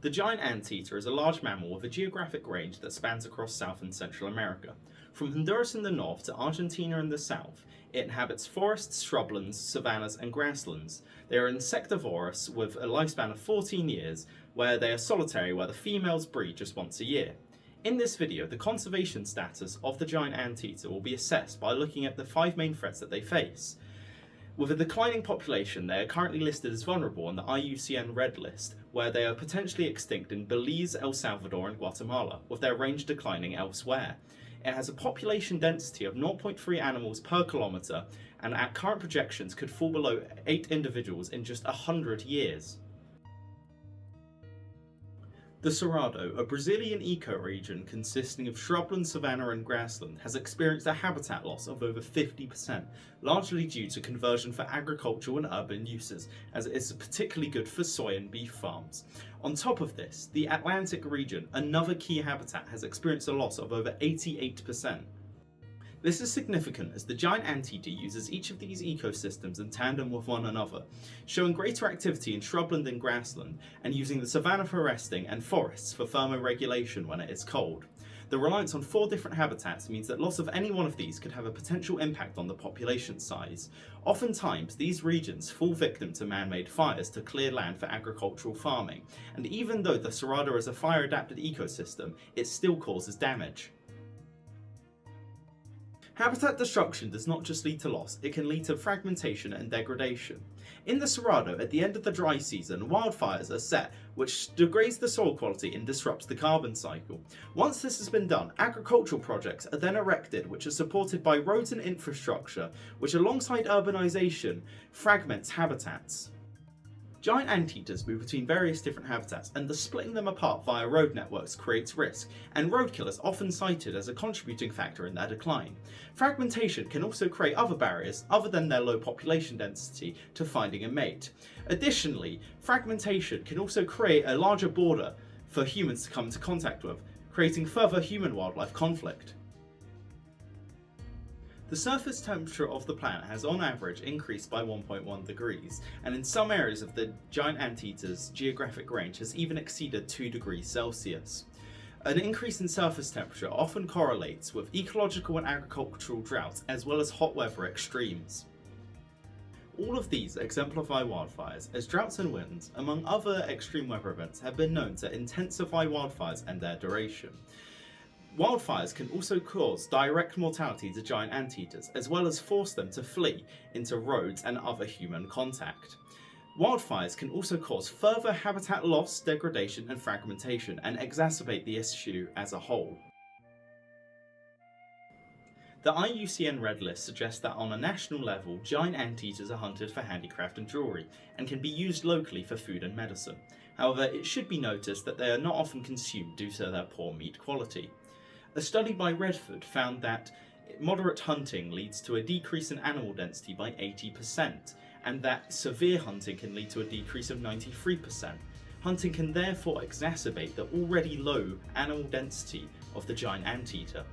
The giant anteater is a large mammal with a geographic range that spans across South and Central America. From Honduras in the north to Argentina in the south, it inhabits forests, shrublands, savannas and grasslands. They are insectivorous with a lifespan of 14 years, where they are solitary, where the females breed just once a year. In this video, the conservation status of the giant anteater will be assessed by looking at the 5 main threats that they face. With a declining population, they are currently listed as vulnerable on the IUCN Red List, where they are potentially extinct in Belize, El Salvador and Guatemala, with their range declining elsewhere. It has a population density of 0.3 animals per kilometre, and at current projections could fall below 8 individuals in just 100 years. The Cerrado, a Brazilian ecoregion consisting of shrubland, savanna and grassland, has experienced a habitat loss of over 50%, largely due to conversion for agricultural and urban uses, as it is particularly good for soy and beef farms. On top of this, the Atlantic region, another key habitat, has experienced a loss of over 88%. This is significant as the giant anteater uses each of these ecosystems in tandem with one another, showing greater activity in shrubland and grassland, and using the savanna for resting and forests for thermoregulation when it is cold. The reliance on 4 different habitats means that loss of any one of these could have a potential impact on the population size. Oftentimes, these regions fall victim to man-made fires to clear land for agricultural farming, and even though the Cerrado is a fire-adapted ecosystem, it still causes damage. Habitat destruction does not just lead to loss, it can lead to fragmentation and degradation. In the Cerrado, at the end of the dry season, wildfires are set, which degrades the soil quality and disrupts the carbon cycle. Once this has been done, agricultural projects are then erected, which are supported by roads and infrastructure, which alongside urbanisation fragments habitats. Giant anteaters move between various different habitats, and the splitting them apart via road networks creates risk, and roadkill is often cited as a contributing factor in their decline. Fragmentation can also create other barriers, other than their low population density, to finding a mate. Additionally, fragmentation can also create a larger border for humans to come into contact with, creating further human-wildlife conflict. The surface temperature of the planet has on average increased by 1.1 degrees, and in some areas of the giant anteater's geographic range has even exceeded 2 degrees Celsius. An increase in surface temperature often correlates with ecological and agricultural droughts as well as hot weather extremes. All of these exemplify wildfires, as droughts and winds, among other extreme weather events, have been known to intensify wildfires and their duration. Wildfires can also cause direct mortality to giant anteaters, as well as force them to flee into roads and other human contact. Wildfires can also cause further habitat loss, degradation and fragmentation, and exacerbate the issue as a whole. The IUCN Red List suggests that on a national level, giant anteaters are hunted for handicraft and jewellery, and can be used locally for food and medicine. However, it should be noticed that they are not often consumed due to their poor meat quality. A study by Redford found that moderate hunting leads to a decrease in animal density by 80%, and that severe hunting can lead to a decrease of 93%. Hunting can therefore exacerbate the already low animal density of the giant anteater.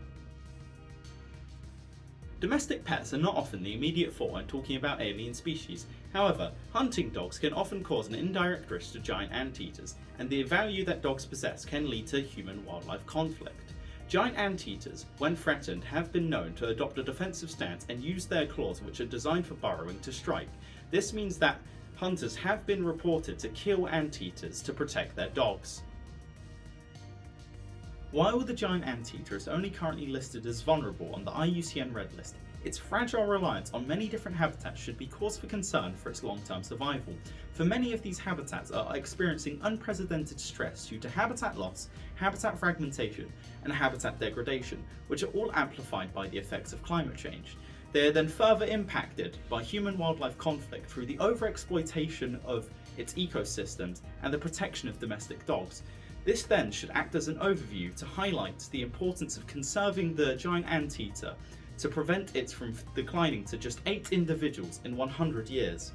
Domestic pets are not often the immediate thought when talking about alien species. However, hunting dogs can often cause an indirect risk to giant anteaters, and the value that dogs possess can lead to human-wildlife conflict. Giant anteaters, when threatened, have been known to adopt a defensive stance and use their claws, which are designed for burrowing, to strike. This means that hunters have been reported to kill anteaters to protect their dogs. While the giant anteater is only currently listed as vulnerable on the IUCN Red List, its fragile reliance on many different habitats should be cause for concern for its long-term survival, for many of these habitats are experiencing unprecedented stress due to habitat loss, habitat fragmentation, and habitat degradation, which are all amplified by the effects of climate change. They are then further impacted by human-wildlife conflict through the overexploitation of its ecosystems and the protection of domestic dogs. This then should act as an overview to highlight the importance of conserving the giant anteater to prevent it from declining to just 8 individuals in 100 years.